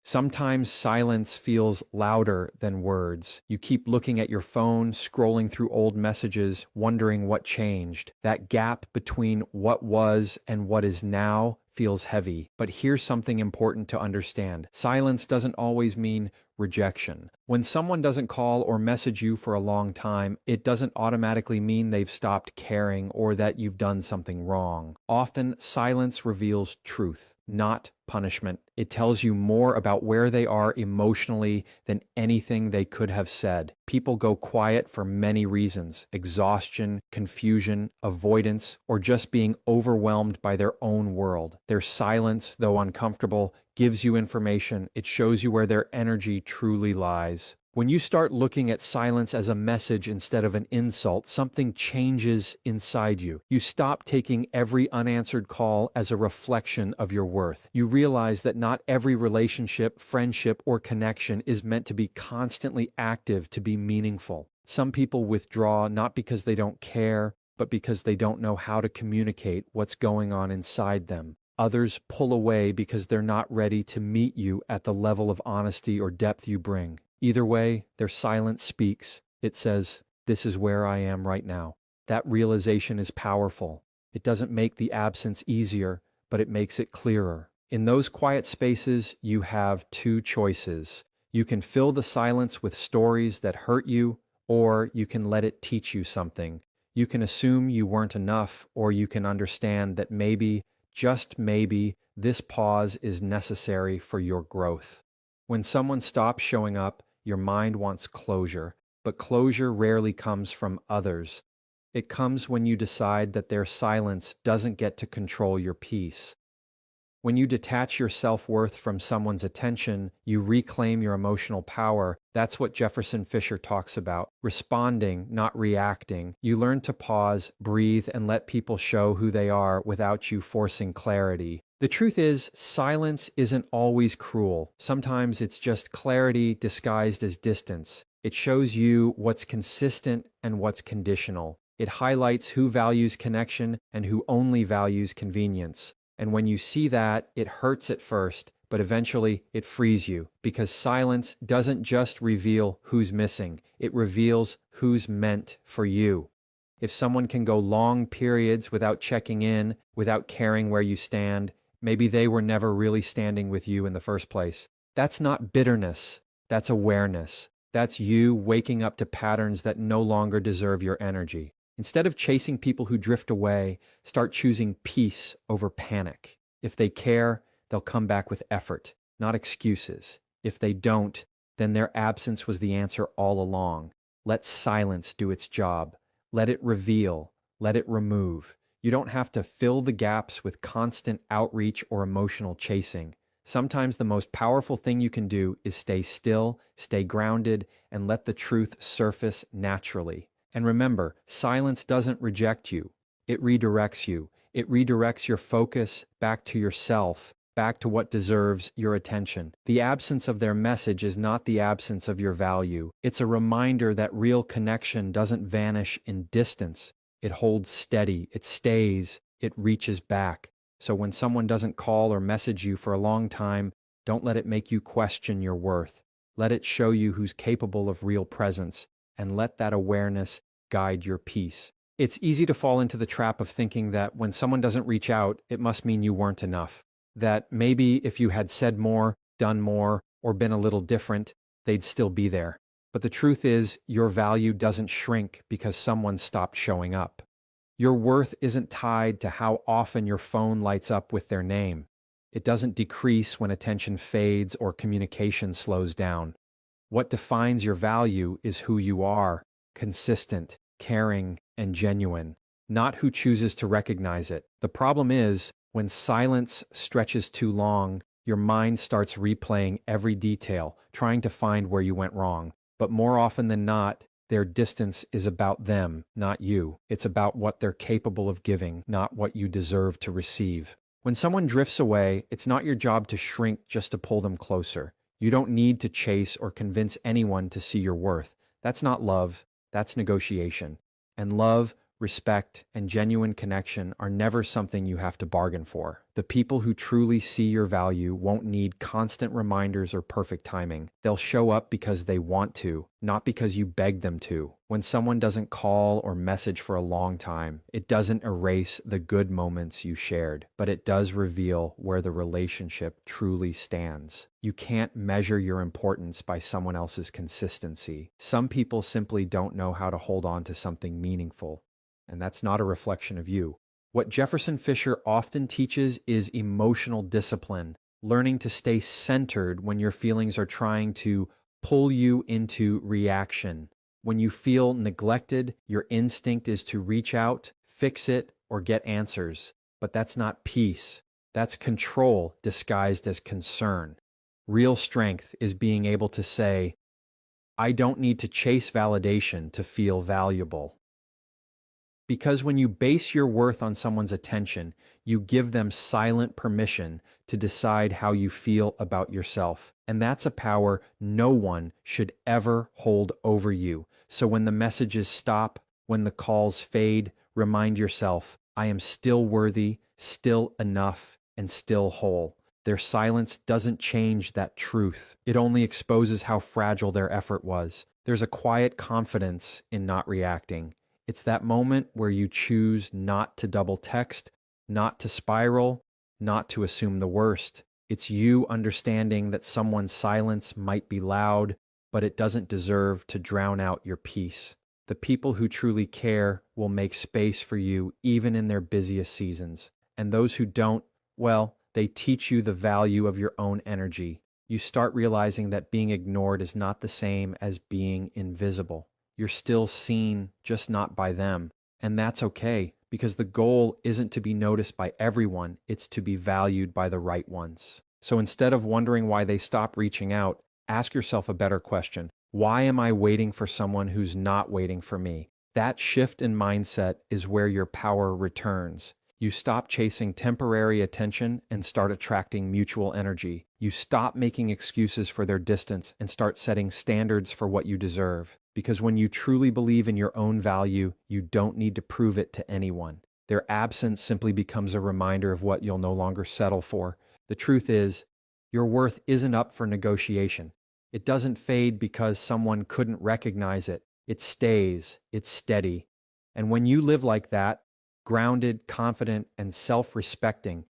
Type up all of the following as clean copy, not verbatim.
Sometimes silence feels louder than words. You keep looking at your phone, scrolling through old messages, wondering what changed. That gap between what was and what is now feels heavy. But here's something important to understand. Silence doesn't always mean rejection. When someone doesn't call or message you for a long time, it doesn't automatically mean they've stopped caring or that you've done something wrong. Often, silence reveals truth, not punishment. It tells you more about where they are emotionally than anything they could have said. People go quiet for many reasons: exhaustion, confusion, avoidance, or just being overwhelmed by their own world. Their silence, though uncomfortable, gives you information. It shows you where their energy truly lies. When you start looking at silence as a message instead of an insult, something changes inside you. You stop taking every unanswered call as a reflection of your worth. You realize that not every relationship, friendship, or connection is meant to be constantly active to be meaningful. Some people withdraw not because they don't care, but because they don't know how to communicate what's going on inside them. Others pull away because they're not ready to meet you at the level of honesty or depth you bring. Either way, their silence speaks. It says, "This is where I am right now." That realization is powerful. It doesn't make the absence easier, but it makes it clearer. In those quiet spaces, you have two choices. You can fill the silence with stories that hurt you, or you can let it teach you something. You can assume you weren't enough, or you can understand that maybe, just maybe, this pause is necessary for your growth. When someone stops showing up, your mind wants closure, but closure rarely comes from others. It comes when you decide that their silence doesn't get to control your peace. When you detach your self-worth from someone's attention, you reclaim your emotional power. That's what Jefferson Fisher talks about. Responding, not reacting. You learn to pause, breathe, and let people show who they are without you forcing clarity. The truth is, silence isn't always cruel. Sometimes it's just clarity disguised as distance. It shows you what's consistent and what's conditional. It highlights who values connection and who only values convenience. And when you see that, it hurts at first, but eventually it frees you, because silence doesn't just reveal who's missing, it reveals who's meant for you. If someone can go long periods without checking in, without caring where you stand, maybe they were never really standing with you in the first place. That's not bitterness, that's awareness. That's you waking up to patterns that no longer deserve your energy. Instead of chasing people who drift away, start choosing peace over panic. If they care, they'll come back with effort, not excuses. If they don't, then their absence was the answer all along. Let silence do its job. Let it reveal. Let it remove. You don't have to fill the gaps with constant outreach or emotional chasing. Sometimes the most powerful thing you can do is stay still, stay grounded, and let the truth surface naturally. And remember, silence doesn't reject you. It redirects you. It redirects your focus back to yourself, back to what deserves your attention. The absence of their message is not the absence of your value. It's a reminder that real connection doesn't vanish in distance. It holds steady. It stays. It reaches back. So when someone doesn't call or message you for a long time, don't let it make you question your worth. Let it show you who's capable of real presence, and let that awareness guide your peace. It's easy to fall into the trap of thinking that when someone doesn't reach out, it must mean you weren't enough. That maybe if you had said more, done more, or been a little different, they'd still be there. But the truth is, your value doesn't shrink because someone stopped showing up. Your worth isn't tied to how often your phone lights up with their name. It doesn't decrease when attention fades or communication slows down. What defines your value is who you are, consistent, caring, and genuine, not who chooses to recognize it. The problem is, when silence stretches too long, your mind starts replaying every detail, trying to find where you went wrong. But more often than not, their distance is about them, not you. It's about what they're capable of giving, not what you deserve to receive. When someone drifts away, it's not your job to shrink just to pull them closer. You don't need to chase or convince anyone to see your worth. That's not love, that's negotiation. And love respect, and genuine connection are never something you have to bargain for. The people who truly see your value won't need constant reminders or perfect timing. They'll show up because they want to, not because you beg them to. When someone doesn't call or message for a long time, it doesn't erase the good moments you shared, but it does reveal where the relationship truly stands. You can't measure your importance by someone else's consistency. Some people simply don't know how to hold on to something meaningful, and that's not a reflection of you. What Jefferson Fisher often teaches is emotional discipline, learning to stay centered when your feelings are trying to pull you into reaction. When you feel neglected, your instinct is to reach out, fix it, or get answers. But that's not peace. That's control disguised as concern. Real strength is being able to say, I don't need to chase validation to feel valuable. Because when you base your worth on someone's attention, you give them silent permission to decide how you feel about yourself. And that's a power no one should ever hold over you. So when the messages stop, when the calls fade, remind yourself, I am still worthy, still enough, and still whole. Their silence doesn't change that truth. It only exposes how fragile their effort was. There's a quiet confidence in not reacting. It's that moment where you choose not to double text, not to spiral, not to assume the worst. It's you understanding that someone's silence might be loud, but it doesn't deserve to drown out your peace. The people who truly care will make space for you even in their busiest seasons. And those who don't, well, they teach you the value of your own energy. You start realizing that being ignored is not the same as being invisible. You're still seen, just not by them. And that's okay, because the goal isn't to be noticed by everyone, it's to be valued by the right ones. So instead of wondering why they stop reaching out, ask yourself a better question. Why am I waiting for someone who's not waiting for me? That shift in mindset is where your power returns. You stop chasing temporary attention and start attracting mutual energy. You stop making excuses for their distance and start setting standards for what you deserve. Because when you truly believe in your own value, you don't need to prove it to anyone. Their absence simply becomes a reminder of what you'll no longer settle for. The truth is, your worth isn't up for negotiation. It doesn't fade because someone couldn't recognize it. It stays, it's steady. And when you live like that, grounded, confident, and self-respecting,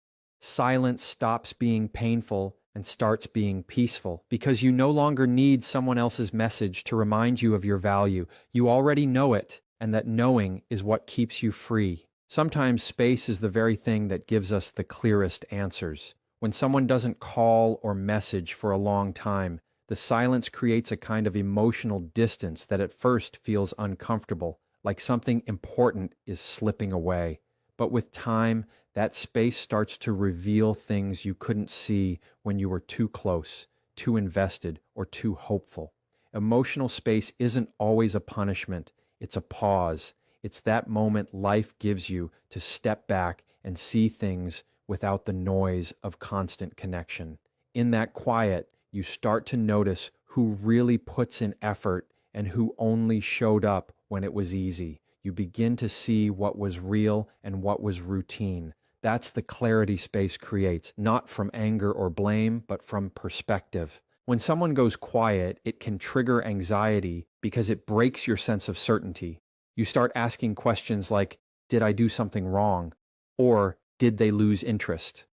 silence stops being painful and starts being peaceful because you no longer need someone else's message to remind you of your value. You already know it, and that knowing is what keeps you free. Sometimes space is the very thing that gives us the clearest answers. When someone doesn't call or message for a long time, the silence creates a kind of emotional distance that at first feels uncomfortable, like something important is slipping away. But with time, that space starts to reveal things you couldn't see when you were too close, too invested, or too hopeful. Emotional space isn't always a punishment, it's a pause. It's that moment life gives you to step back and see things without the noise of constant connection. In that quiet, you start to notice who really puts in effort and who only showed up when it was easy. You begin to see what was real and what was routine. That's the clarity space creates, not from anger or blame, but from perspective. When someone goes quiet, it can trigger anxiety because it breaks your sense of certainty. You start asking questions like, did I do something wrong? Or did they lose interest?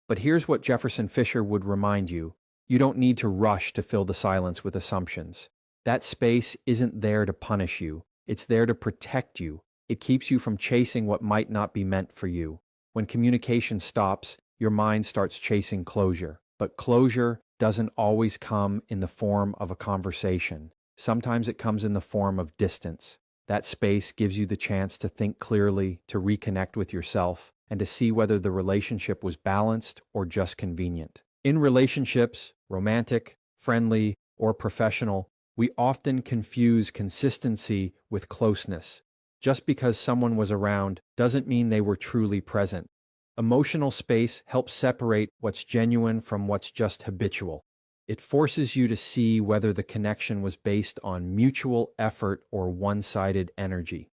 But here's what Jefferson Fisher would remind you. You don't need to rush to fill the silence with assumptions. That space isn't there to punish you. It's there to protect you. It keeps you from chasing what might not be meant for you. When communication stops, your mind starts chasing closure. But closure doesn't always come in the form of a conversation. Sometimes it comes in the form of distance. That space gives you the chance to think clearly, to reconnect with yourself, and to see whether the relationship was balanced or just convenient. In relationships, romantic, friendly, or professional, we often confuse consistency with closeness. Just because someone was around doesn't mean they were truly present. Emotional space helps separate what's genuine from what's just habitual. It forces you to see whether the connection was based on mutual effort or one-sided energy.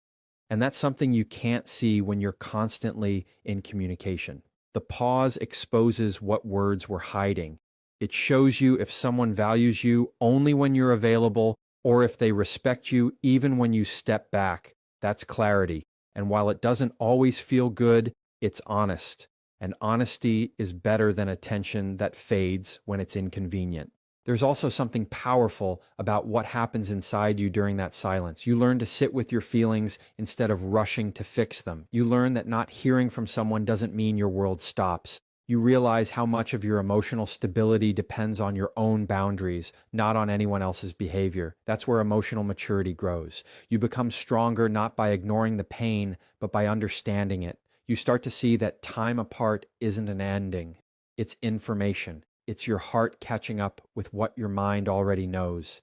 And that's something you can't see when you're constantly in communication. The pause exposes what words were hiding. It shows you if someone values you only when you're available or if they respect you even when you step back. That's clarity. And while it doesn't always feel good, it's honest. And honesty is better than attention that fades when it's inconvenient. There's also something powerful about what happens inside you during that silence. You learn to sit with your feelings instead of rushing to fix them. You learn that not hearing from someone doesn't mean your world stops. You realize how much of your emotional stability depends on your own boundaries, not on anyone else's behavior. That's where emotional maturity grows. You become stronger not by ignoring the pain, but by understanding it. You start to see that time apart isn't an ending. It's information. It's your heart catching up with what your mind already knows.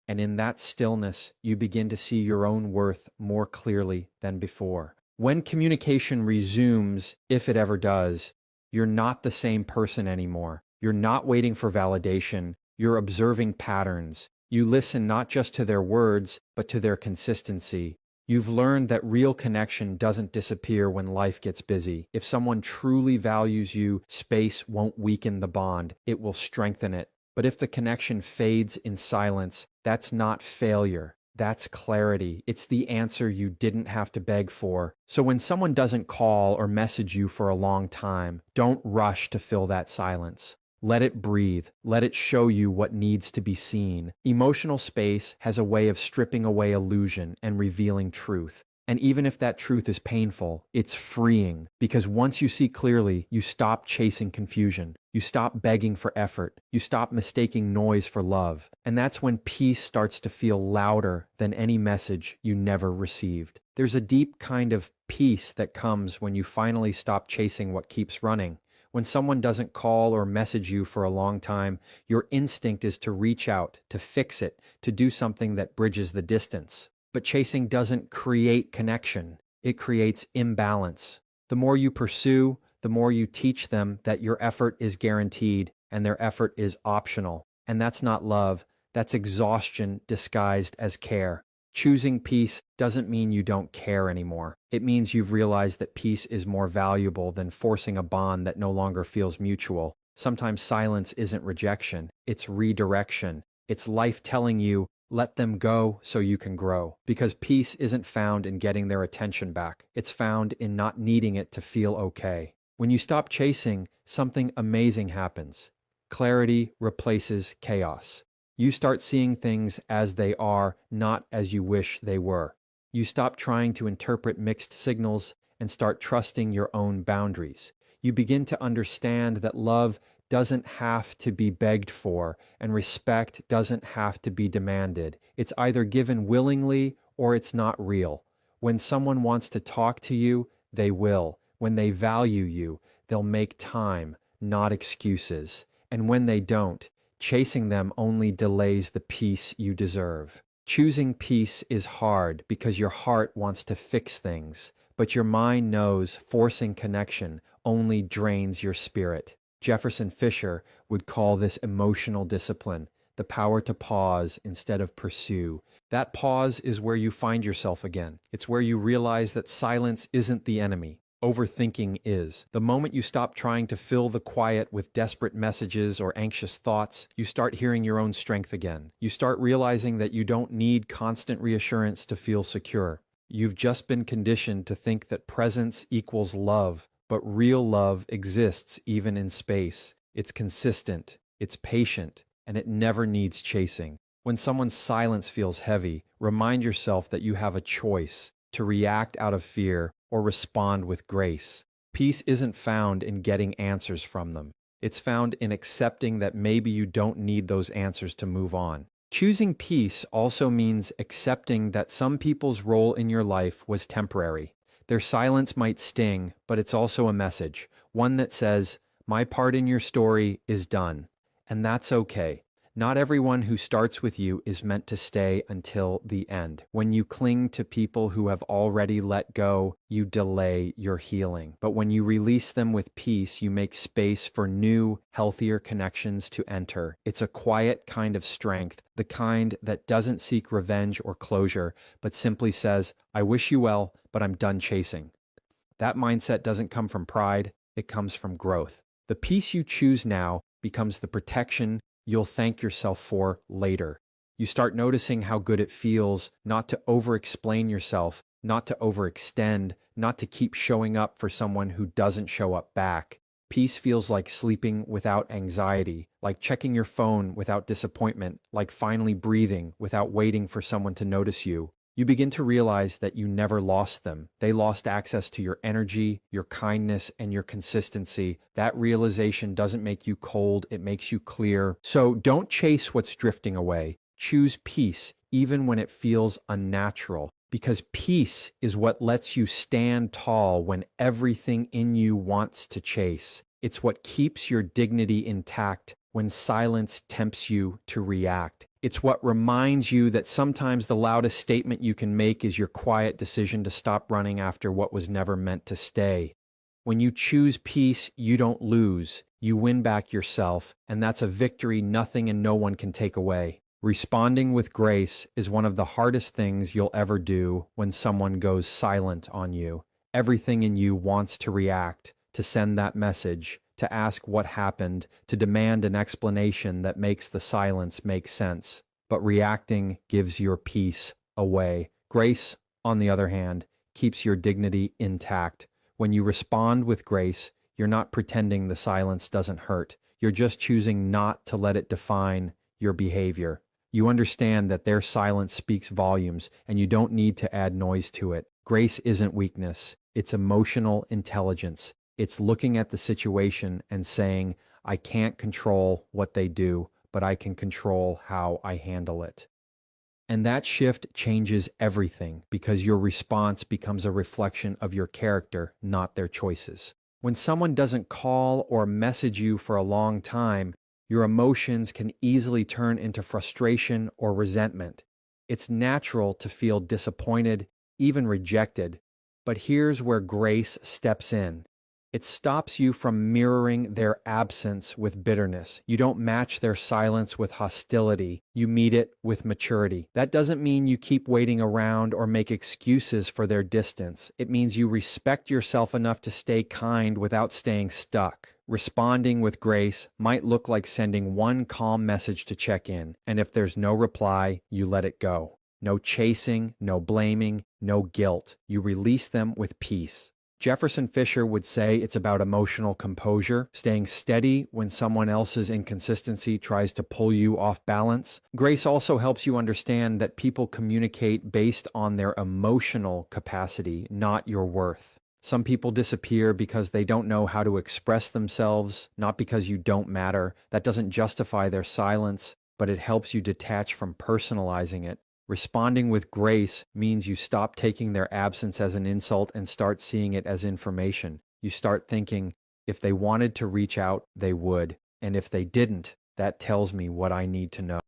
And in that stillness, you begin to see your own worth more clearly than before. When communication resumes, if it ever does, you're not the same person anymore. You're not waiting for validation. You're observing patterns. You listen not just to their words, but to their consistency. You've learned that real connection doesn't disappear when life gets busy. If someone truly values you, space won't weaken the bond. It will strengthen it. But if the connection fades in silence, that's not failure. That's clarity. It's the answer you didn't have to beg for. So when someone doesn't call or message you for a long time, don't rush to fill that silence. Let it breathe. Let it show you what needs to be seen. Emotional space has a way of stripping away illusion and revealing truth. And even if that truth is painful, it's freeing, because once you see clearly, you stop chasing confusion. You stop begging for effort. You stop mistaking noise for love. And that's when peace starts to feel louder than any message you never received. There's a deep kind of peace that comes when you finally stop chasing what keeps running. When someone doesn't call or message you for a long time, your instinct is to reach out, to fix it, to do something that bridges the distance. But chasing doesn't create connection. It creates imbalance. The more you pursue, the more you teach them that your effort is guaranteed and their effort is optional. And that's not love. That's exhaustion disguised as care. Choosing peace doesn't mean you don't care anymore. It means you've realized that peace is more valuable than forcing a bond that no longer feels mutual. Sometimes silence isn't rejection. It's redirection. It's life telling you, let them go so you can grow. Because peace isn't found in getting their attention back. It's found in not needing it to feel okay. When you stop chasing, something amazing happens. Clarity replaces chaos. You start seeing things as they are, not as you wish they were. You stop trying to interpret mixed signals and start trusting your own boundaries. You begin to understand that love doesn't have to be begged for, and respect doesn't have to be demanded. It's either given willingly or it's not real. When someone wants to talk to you, they will. When they value you, they'll make time, not excuses. And when they don't, chasing them only delays the peace you deserve. Choosing peace is hard because your heart wants to fix things, but your mind knows forcing connection only drains your spirit. Jefferson Fisher would call this emotional discipline, the power to pause instead of pursue. That pause is where you find yourself again. It's where you realize that silence isn't the enemy. Overthinking is. The moment you stop trying to fill the quiet with desperate messages or anxious thoughts, you start hearing your own strength again. You start realizing that you don't need constant reassurance to feel secure. You've just been conditioned to think that presence equals love, but real love exists even in space. It's consistent, it's patient, and it never needs chasing. When someone's silence feels heavy, remind yourself that you have a choice to react out of fear or respond with grace. Peace isn't found in getting answers from them. It's found in accepting that maybe you don't need those answers to move on. Choosing peace also means accepting that some people's role in your life was temporary. Their silence might sting, but it's also a message, one that says, my part in your story is done. And that's okay. Not everyone who starts with you is meant to stay until the end. When you cling to people who have already let go, you delay your healing. But when you release them with peace, you make space for new, healthier connections to enter. It's a quiet kind of strength, the kind that doesn't seek revenge or closure, but simply says, I wish you well, but I'm done chasing. That mindset doesn't come from pride, it comes from growth. The peace you choose now becomes the protection you'll thank yourself for later. You start noticing how good it feels not to over-explain yourself, not to overextend, not to keep showing up for someone who doesn't show up back. Peace feels like sleeping without anxiety, like checking your phone without disappointment, like finally breathing without waiting for someone to notice you. You begin to realize that you never lost them. They lost access to your energy, your kindness, and your consistency. That realization doesn't make you cold, it makes you clear. So don't chase what's drifting away. Choose peace, even when it feels unnatural, because peace is what lets you stand tall when everything in you wants to chase. It's what keeps your dignity intact when silence tempts you to react. It's what reminds you that sometimes the loudest statement you can make is your quiet decision to stop running after what was never meant to stay. When you choose peace, you don't lose. You win back yourself, and that's a victory nothing and no one can take away. Responding with grace is one of the hardest things you'll ever do when someone goes silent on you. Everything in you wants to react, to send that message, to ask what happened, to demand an explanation that makes the silence make sense. But reacting gives your peace away. Grace, on the other hand, keeps your dignity intact. When you respond with grace, you're not pretending the silence doesn't hurt. You're just choosing not to let it define your behavior. You understand that their silence speaks volumes, and you don't need to add noise to it. Grace isn't weakness. It's emotional intelligence. It's looking at the situation and saying, I can't control what they do, but I can control how I handle it. And that shift changes everything because your response becomes a reflection of your character, not their choices. When someone doesn't call or message you for a long time, your emotions can easily turn into frustration or resentment. It's natural to feel disappointed, even rejected. But here's where grace steps in. It stops you from mirroring their absence with bitterness. You don't match their silence with hostility. You meet it with maturity. That doesn't mean you keep waiting around or make excuses for their distance. It means you respect yourself enough to stay kind without staying stuck. Responding with grace might look like sending one calm message to check in, and if there's no reply, you let it go. No chasing, no blaming, no guilt. You release them with peace. Jefferson Fisher would say it's about emotional composure, staying steady when someone else's inconsistency tries to pull you off balance. Grace also helps you understand that people communicate based on their emotional capacity, not your worth. Some people disappear because they don't know how to express themselves, not because you don't matter. That doesn't justify their silence, but it helps you detach from personalizing it. Responding with grace means you stop taking their absence as an insult and start seeing it as information. You start thinking, if they wanted to reach out, they would. And if they didn't, that tells me what I need to know.